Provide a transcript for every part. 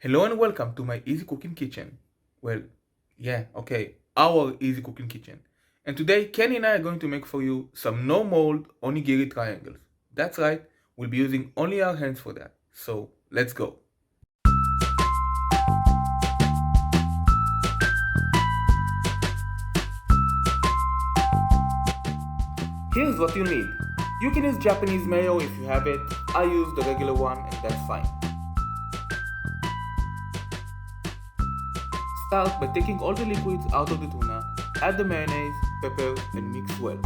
Hello and welcome to my Easy Cooking Kitchen. Well, yeah, okay, our Easy Cooking Kitchen. And today, Kenny and I are going to make for you some no mold onigiri triangles. That's right, we'll be using only our hands for that. So, let's go. Here's what you need. You can use Japanese mayo if you have it. I use the regular one and that's fine. Start by taking all the liquids out of the tuna, add the mayonnaise, pepper, and mix well.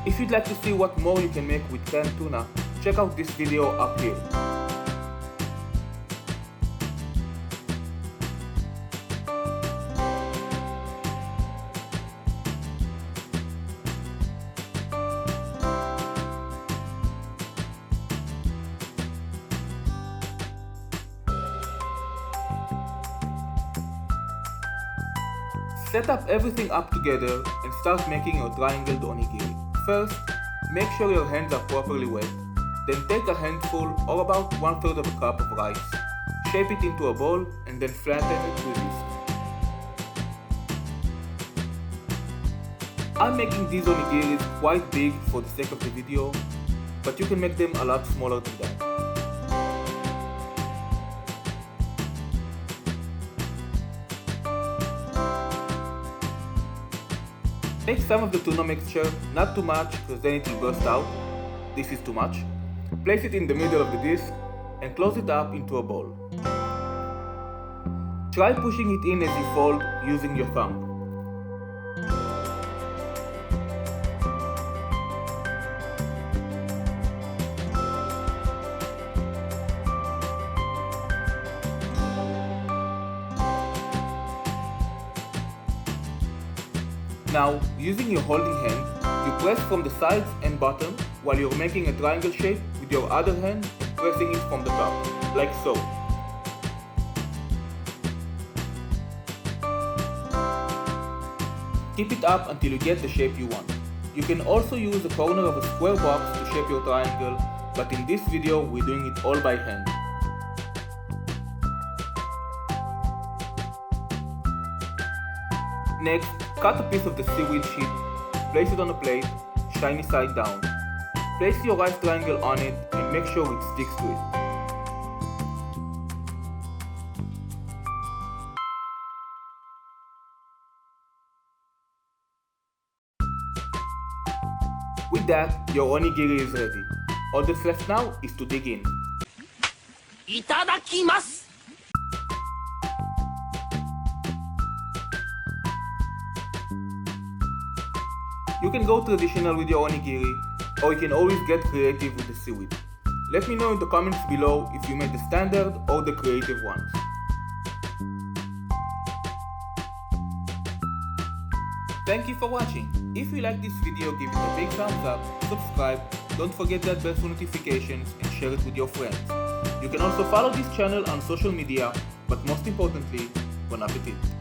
If you'd like to see what more you can make with canned tuna, check out this video up here. Set up everything up together and start making your triangled onigiri. First, make sure your hands are properly wet. Then take a handful or about 1/3 of a cup of rice. Shape it into a ball and then flatten it with whisk. I'm making these onigiris quite big for the sake of the video, but you can make them a lot smaller than that. Take some of the tuna mixture, not too much because then it will burst out. This is too much. Place it in the middle of the disc and close it up into a bowl. Try pushing it in as you fold using your thumb. Now, using your holding hand, you press from the sides and bottom while you're making a triangle shape with your other hand and pressing it from the top, like so. Keep it up until you get the shape you want. You can also use the corner of a square box to shape your triangle, but in this video we're doing it all by hand. Next, cut a piece of the seaweed sheet, place it on a plate, shiny side down. Place your rice triangle on it and make sure it sticks to it. With that, your onigiri is ready. All that's left now is to dig in. Itadakimasu! You can go traditional with your onigiri, or you can always get creative with the seaweed. Let me know in the comments below if you made the standard or the creative ones. Thank you for watching. If you like this video, give it a big thumbs up, subscribe, don't forget that bell for notifications, and share it with your friends. You can also follow this channel on social media, but most importantly, bon appetit!